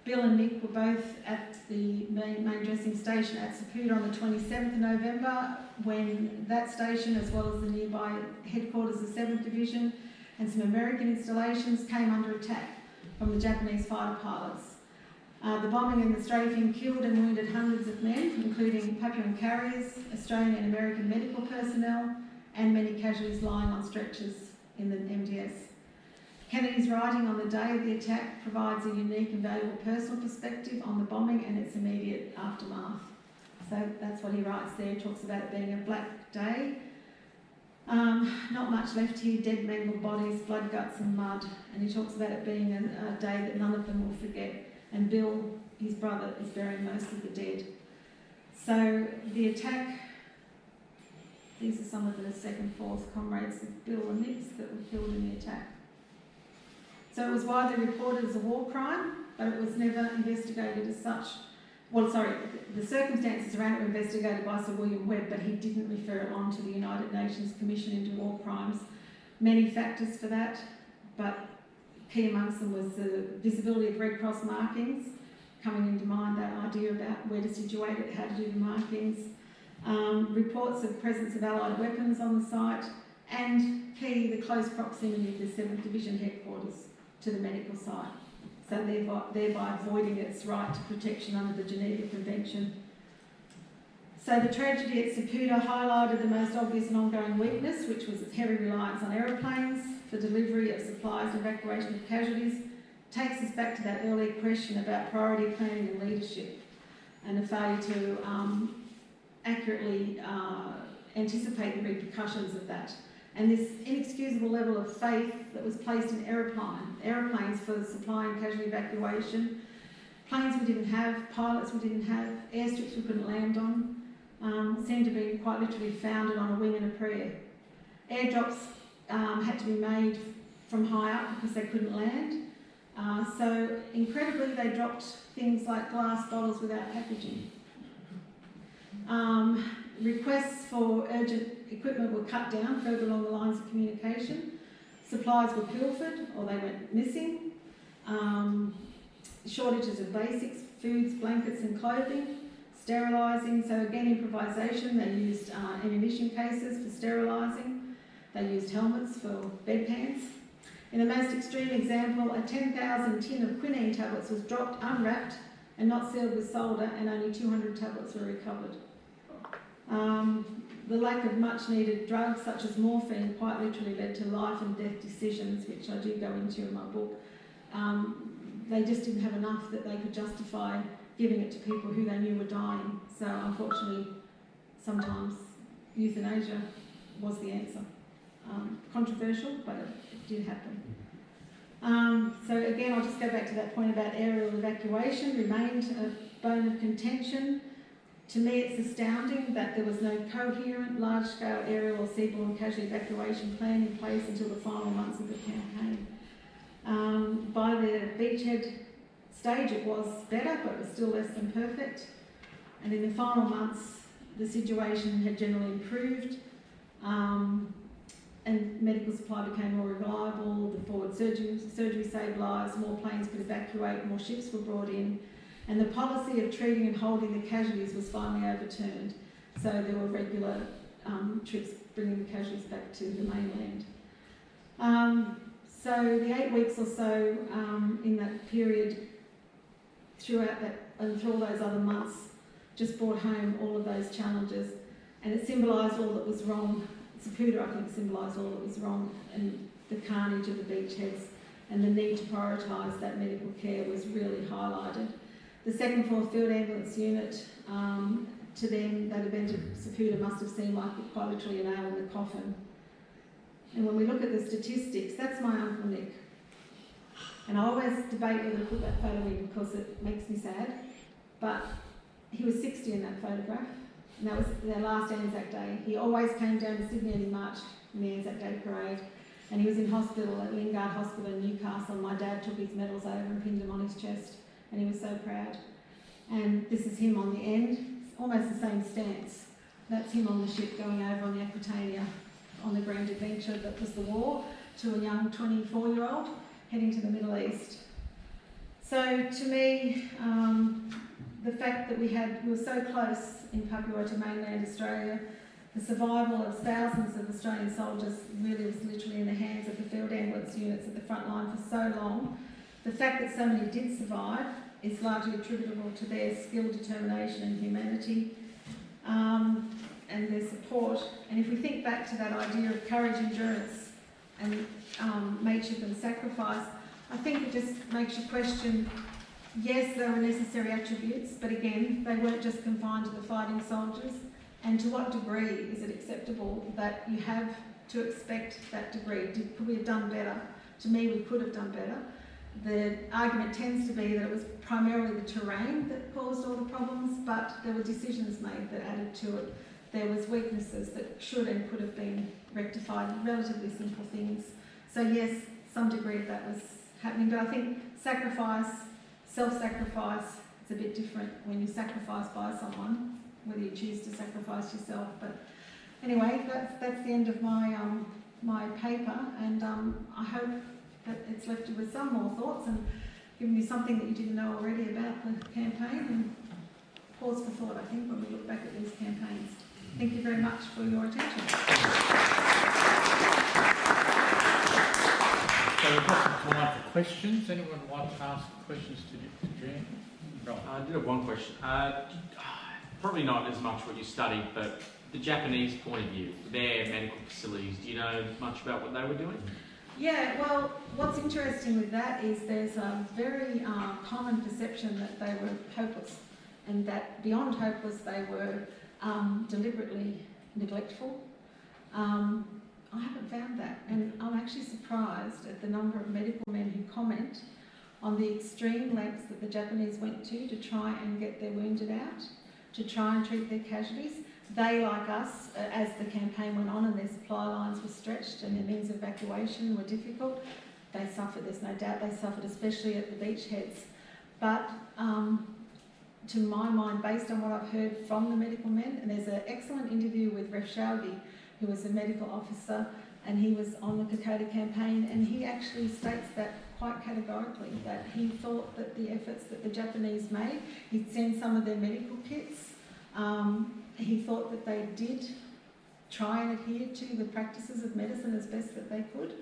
Bill and Nick were both at the main dressing station at Soputa on the 27th of November, when that station, as well as the nearby headquarters of 7th Division and some American installations, came under attack from the Japanese fighter pilots. The bombing and the strafing killed and wounded hundreds of men, including Papuan carriers, Australian and American medical personnel, and many casualties lying on stretchers in the MDS. Kennedy's writing on the day of the attack provides a unique and valuable personal perspective on the bombing and its immediate aftermath. So that's what he writes there. He talks about it being a black day. Not much left here, dead mangled bodies, blood, guts and mud. And he talks about it being a day that none of them will forget. And Bill, his brother, is burying most of the dead. So the attack, these are some of the 2nd 4th comrades of Bill and Nick's that were killed in the attack. So it was widely reported as a war crime, but it was never investigated as such. The circumstances around it were investigated by Sir William Webb, but he didn't refer it on to the United Nations Commission into War Crimes. Many factors for that, but key amongst them was the visibility of Red Cross markings, coming into mind, that idea about where to situate it, how to do the markings, reports of presence of Allied weapons on the site, and key, the close proximity of the 7th Division headquarters to the medical site, so thereby avoiding its right to protection under the Geneva Convention. So the tragedy at Soputa highlighted the most obvious and ongoing weakness, which was its heavy reliance on aeroplanes for delivery of supplies and evacuation of casualties, takes us back to that earlier question about priority planning and leadership, and a failure to accurately anticipate the repercussions of that. And this inexcusable level of faith that was placed in aeroplanes for supplying casualty evacuation, planes we didn't have, pilots we didn't have, airstrips we couldn't land on, seemed to be quite literally founded on a wing and a prayer. Airdrops had to be made from high up because they couldn't land. So incredibly, they dropped things like glass bottles without packaging. Requests for urgent equipment were cut down further along the lines of communication. Supplies were pilfered or they went missing. Shortages of basics, foods, blankets and clothing. Sterilising, so again improvisation. They used ammunition cases for sterilising. They used helmets for bedpans. In the most extreme example, a 10,000 tin of quinine tablets was dropped unwrapped and not sealed with solder, and only 200 tablets were recovered. The lack of much needed drugs such as morphine quite literally led to life and death decisions, which I do go into in my book. They just didn't have enough that they could justify giving it to people who they knew were dying. So unfortunately, sometimes euthanasia was the answer. Controversial, but it did happen. So again, I'll just go back to that point about aerial evacuation. Remained a bone of contention. To me, it's astounding that there was no coherent, large-scale aerial or seaborne casualty evacuation plan in place until the final months of the campaign. By the beachhead stage, it was better, but it was still less than perfect. And in the final months, the situation had generally improved, and medical supply became more reliable. The forward surgery saved lives, more planes could evacuate, more ships were brought in. And the policy of treating and holding the casualties was finally overturned. So there were regular trips bringing the casualties back to the mainland. So the 8 weeks or so in that period, throughout that and through all those other months, just brought home all of those challenges, and it symbolised all that was wrong. Soputa, I think, symbolised all that was wrong, and the carnage of the beachheads, and the need to prioritise that medical care was really highlighted. The 2nd Floor Field Ambulance Unit, to them, that event at Soputa must have seemed like quite literally a nail in the coffin. And when we look at the statistics, that's my Uncle Nick. And I always debate whether to put that photo in because it makes me sad. But he was 60 in that photograph, and that was their last Anzac Day. He always came down to Sydney and he marched in the Anzac Day parade. And he was in hospital at Lingard Hospital in Newcastle. My dad took his medals over and pinned them on his chest, and he was so proud. And this is him on the end, almost the same stance. That's him on the ship going over on the Aquitania on the grand adventure that was the war, to a young 24-year-old heading to the Middle East. So to me, the fact that we were so close in Papua to mainland Australia, the survival of thousands of Australian soldiers really was literally in the hands of the field ambulance units at the front line for so long. The fact that so many did survive is largely attributable to their skill, determination and humanity, and their support. And if we think back to that idea of courage, endurance and mateship and sacrifice, I think it just makes you question, yes, there were necessary attributes, but again, they weren't just confined to the fighting soldiers. And to what degree is it acceptable that you have to expect that degree? Could we have done better? To me, we could have done better. The argument tends to be that it was primarily the terrain that caused all the problems, but there were decisions made that added to it. There was weaknesses that should and could have been rectified, relatively simple things. So yes, some degree of that was happening, but I think sacrifice, self-sacrifice, it's a bit different when you sacrifice by someone, whether you choose to sacrifice yourself. But anyway, that's the end of my my paper, and I hope that it's left you with some more thoughts and given you something that you didn't know already about the campaign, and pause for thought, I think, when we look back at these campaigns. Thank you very much for your attention. So we've got some time for questions. Anyone would like to ask questions to Jan? Right. I did have one question. Probably not as much what you studied, but the Japanese point of view, their medical facilities, do you know much about what they were doing? Yeah, well, what's interesting with that is there's a very common perception that they were hopeless, and that beyond hopeless they were deliberately neglectful. I haven't found that, and I'm actually surprised at the number of medical men who comment on the extreme lengths that the Japanese went to try and get their wounded out, to try and treat their casualties. They, like us, as the campaign went on and their supply lines were stretched and their means of evacuation were difficult, they suffered, there's no doubt they suffered, especially at the beachheads. But to my mind, based on what I've heard from the medical men, and there's an excellent interview with Ref Shalgi, who was a medical officer, and he was on the Kokoda campaign, and he actually states that quite categorically, that he thought that the efforts that the Japanese made, he'd send some of their medical kits, he thought that they did try and adhere to the practices of medicine as best that they could,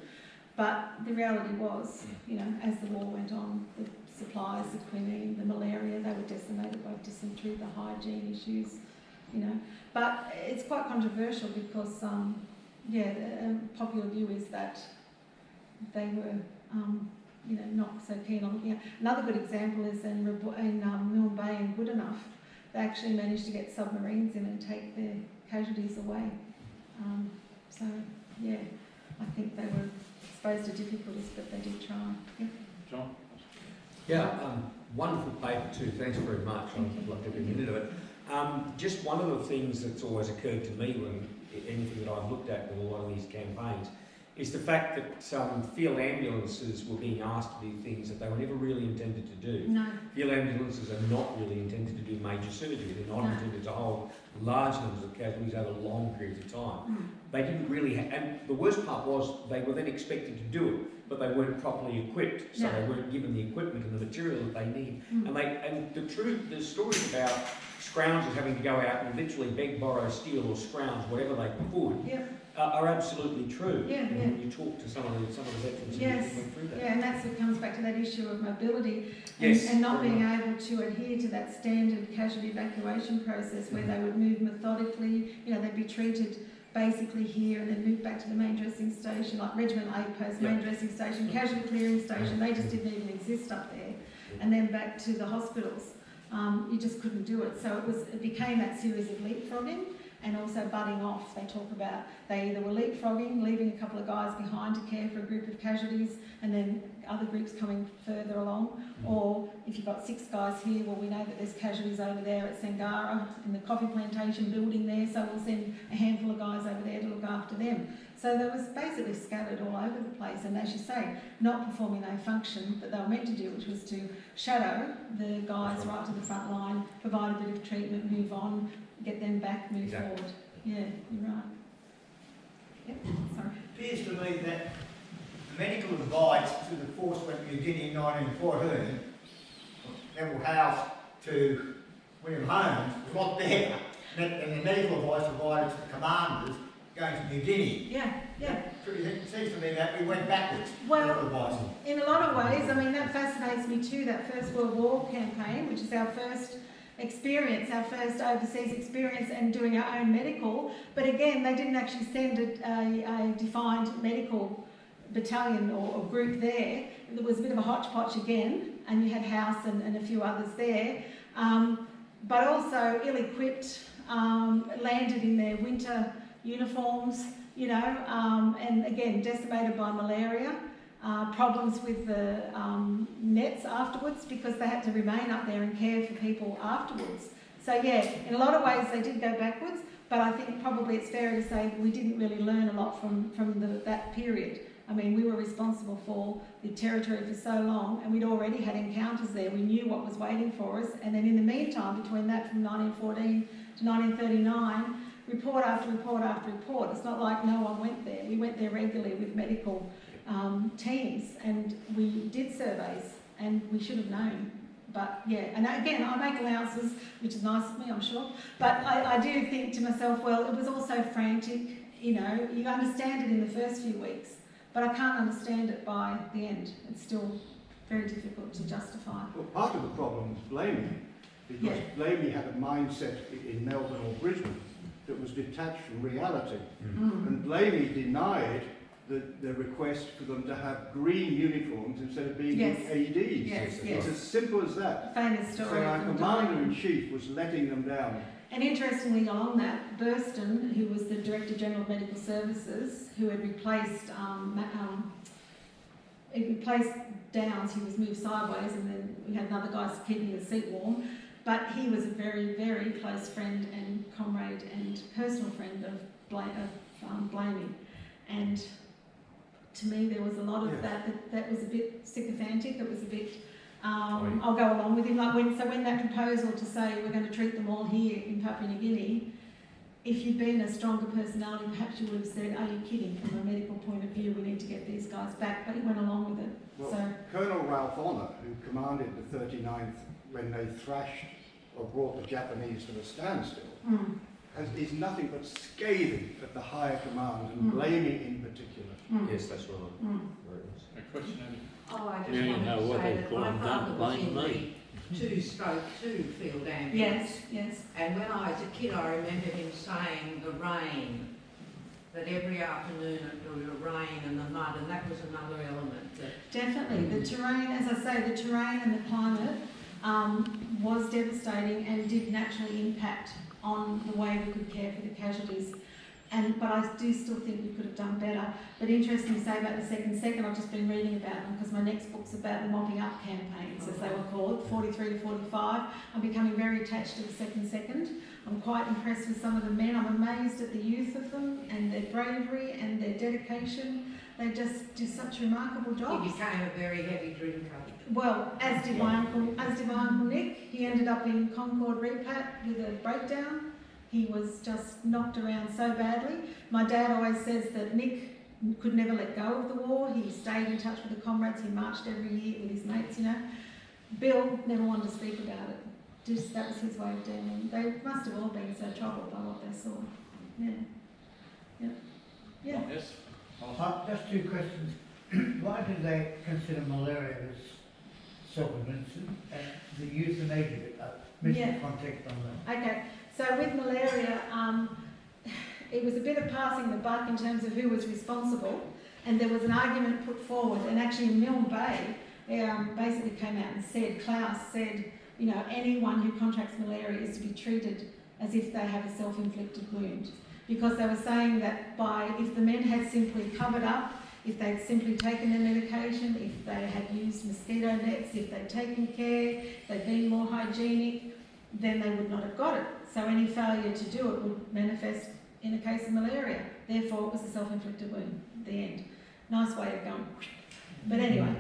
but the reality was, you know, as the war went on, the supplies, the quinine, the malaria, they were decimated by dysentery, the hygiene issues, you know. But it's quite controversial because, the popular view is that they were, you know, not so keen on looking at. Another good example is in Milne Bay and good enough, they actually managed to get submarines in and take their casualties away. So, yeah, I think they were exposed to difficulties, but they did try. Yeah. John? Yeah, wonderful paper too. Thanks very much. I've loved every minute of it. Just one of the things that's always occurred to me when anything that I've looked at with a lot of these campaigns is the fact that field ambulances were being asked to do things that they were never really intended to do. No. Field ambulances are not really intended to do major surgery. They're not intended to hold large numbers of casualties over long periods of time. They didn't really, and the worst part was they were then expected to do it, but they weren't properly equipped, so they weren't given the equipment and the material that they need. And the stories about scroungers having to go out and literally beg, borrow, steal, or scrounge whatever they could are absolutely true. And you talk to some of the veterans who went through that. Yeah, and that's what comes back to that issue of mobility Yes, and not being able to adhere to that standard casualty evacuation process where they would move methodically. You know, they'd be treated basically here and then move back to the main dressing station, like Regiment Aid Post, main dressing station, casualty clearing station. They just didn't even exist up there. And then back to the hospitals. You just couldn't do it. So it became that series of leapfrogging and also budding off. They talk about they either were leapfrogging, leaving a couple of guys behind to care for a group of casualties, and then other groups coming further along. Or if you've got 6 guys here, well, we know that there's casualties over there at Sangara in the coffee plantation building there, so we'll send a handful of guys over there to look after them. So there was basically scattered all over the place, and as you say, not performing their function that they were meant to do, which was to shadow the guys right to the front line, provide a bit of treatment, move on, get them back, move forward. Yeah, you're right. Yep, sorry. It appears to me that the medical advice to the force went to New Guinea in 1914, Neville House to William Holmes, was not there. And the medical advice provided to the commanders going to New Guinea. Yeah. It seems to me that we went backwards. Well, in a lot of ways, I mean, that fascinates me too, that First World War campaign, which is our first experience, our first overseas experience and doing our own medical. But again, they didn't actually send a defined medical battalion or group there. There was a bit of a hodgepodge again, and you had House and a few others there. But also ill-equipped, landed in their winter uniforms, you know, and again, decimated by malaria. Problems with the nets afterwards because they had to remain up there and care for people afterwards. So yeah, in a lot of ways they did go backwards, but I think probably it's fair to say we didn't really learn a lot from that period. I mean, we were responsible for the territory for so long, and we'd already had encounters there. We knew what was waiting for us, and then in the meantime, between that from 1914 to 1939, report after report after report. It's not like no one went there. We went there regularly with medical teams, and we did surveys, and we should have known. But yeah, and again, I make allowances, which is nice of me, I'm sure. But I do think to myself, well, it was also frantic. You know, you understand it in the first few weeks, but I can't understand it by the end. It's still very difficult to justify. Well, part of the problem was Blamey, because Blamey had a mindset in Melbourne or Brisbane that was detached from reality. And Blamey denied the request for them to have green uniforms instead of being Yes. ADs. Yes, It's yes. as simple as that. Famous So story. our from Commander-in-Chief was letting them down. And interestingly, along that, Burston, who was the Director General of Medical Services, who had replaced Downs, he was moved sideways, and then we had another guy keeping the seat warm. But he was a very, very close friend and comrade and personal friend of Blamey. And to me, there was a lot of that was a bit sycophantic. It was a bit. I'll go along with him. Like when that proposal to say we're going to treat them all here in Papua New Guinea, if you'd been a stronger personality, perhaps you would have said, "Are you kidding? From a medical point of view, we need to get these guys back." But he went along with it. Well, So Colonel Ralph Honour, who commanded the 39th when they thrashed or brought the Japanese to a standstill, is nothing but scathing at the higher command and blaming in particular. Yes, that's right. Very nice. A question over Oh, I just Yeah, you wanted know to what say they that call my them, father don't was blame in me. the 2/2 field ambulance. yes, yes. And when I was a kid, I remember him saying the rain, that every afternoon it would rain and the mud, and that was another element that... Definitely. The terrain, as I say, the terrain and the climate was devastating and did naturally impact on the way we could care for the casualties. But I do still think we could have done better. But interesting to say about the second, I've just been reading about them because my next book's about the mopping up campaigns, as they were called, 43 to 45. I'm becoming very attached to the second. I'm quite impressed with some of the men. I'm amazed at the youth of them and their bravery and their dedication. They just do such remarkable jobs. He became a very heavy drinker. Well, as did my uncle Nick. He ended up in Concord Repat with a breakdown. He was just knocked around so badly. My dad always says that Nick could never let go of the war. He stayed in touch with the comrades. He marched every year with his mates, you know. Bill never wanted to speak about it. Just that was his way of dealing. They must have all been so troubled by what they saw. Yeah. Yes. Just two questions. Why did they consider malaria as self-administered and the euthanasia bit? Missing context on that. Okay. So with malaria, it was a bit of passing the buck in terms of who was responsible, and there was an argument put forward, and actually in Milne Bay, basically came out and said, Klaus said, you know, anyone who contracts malaria is to be treated as if they have a self-inflicted wound, because they were saying that if the men had simply covered up, if they'd simply taken their medication, if they had used mosquito nets, if they'd taken care, they'd been more hygienic, then they would not have got it. So any failure to do it would manifest in a case of malaria. Therefore, it was a self-inflicted wound. The end. Nice way of going. But anyway,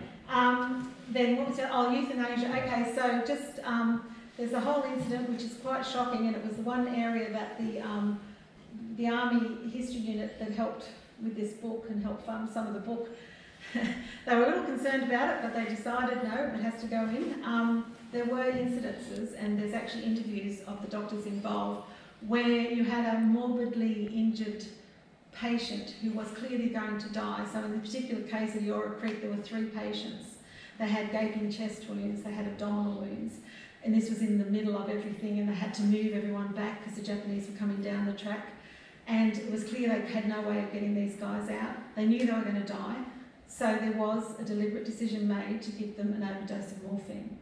then what was it? Oh, euthanasia. Okay, so just there's a whole incident which is quite shocking, and it was the one area that the Army History Unit that helped with this book and helped fund some of the book. They were a little concerned about it, but they decided no, it has to go in. There were incidences, and there's actually interviews of the doctors involved, where you had a morbidly injured patient who was clearly going to die. So in the particular case of Eora Creek, there were 3 patients. They had gaping chest wounds, they had abdominal wounds, and this was in the middle of everything, and they had to move everyone back because the Japanese were coming down the track. And it was clear they had no way of getting these guys out. They knew they were going to die, so there was a deliberate decision made to give them an overdose of morphine.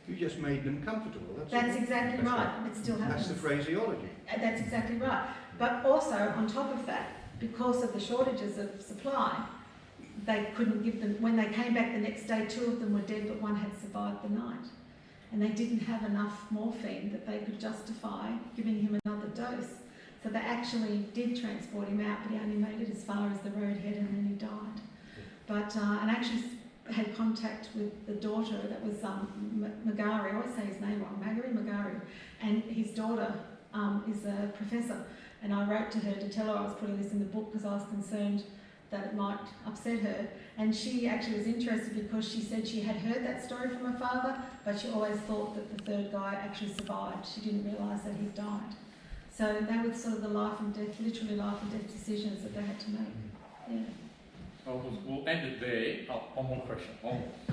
You just made them comfortable. That's exactly That's right. It still happens. That's the phraseology. That's exactly right. But also, on top of that, because of the shortages of supply, they couldn't give them, when they came back the next day, 2 of them were dead, but 1 had survived the night. And they didn't have enough morphine that they could justify giving him another dose. So they actually did transport him out, but he only made it as far as the roadhead and then he died. But, and actually had contact with the daughter, that was Magari, I always say his name wrong, Magari, and his daughter is a professor, and I wrote to her to tell her I was putting this in the book because I was concerned that it might upset her, and she actually was interested because she said she had heard that story from her father, but she always thought that the 3rd guy actually survived. She didn't realise that he died. So they were sort of the life and death, literally life and death decisions that they had to make. Yeah. Well, we'll end it there. Oh, one more question.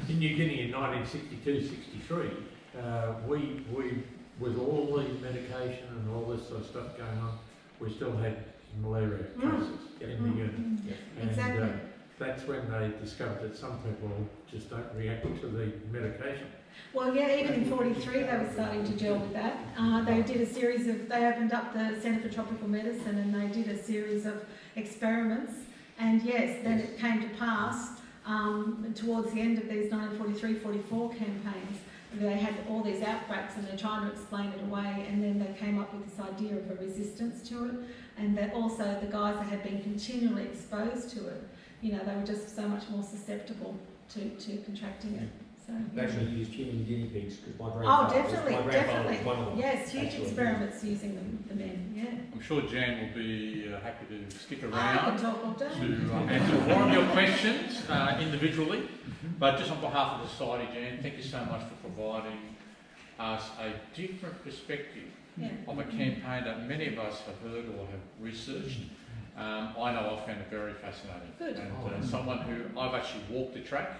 In New Guinea in 1962-63, we with all the medication and all this sort of stuff going on, we still had malaria cases in the unit. And Exactly. that's when they discovered that some people just don't react to the medication. Well, yeah, even in 43 they were starting to gel with that. They did a series of, they opened up the Centre for Tropical Medicine and they did a series of experiments. And yes, then it came to pass towards the end of these 1943-44 campaigns. They had all these outbreaks and they're trying to explain it away, and then they came up with this idea of a resistance to it, and that also the guys that had been continually exposed to it, you know, they were just so much more susceptible to contracting it. So, They actually used human guinea pigs because my oh, grandfather, definitely, my grandfather definitely. was one of them. Yes, huge Actually, experiments using the men, yeah. I'm sure Jan will be happy to stick I around can talk all day. to answer more of your questions individually. But just on behalf of the Society, Jan, thank you so much for providing us a different perspective Yeah. of a campaign that many of us have heard or have researched. I know I found it very fascinating. Good. And someone who I've actually walked the track,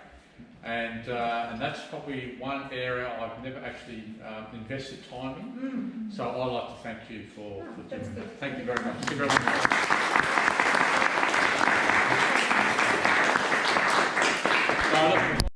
and that's probably one area I've never actually invested time in. So I'd like to thank you for that's doing good. that. Thank you very much. Thank you very much. So, look,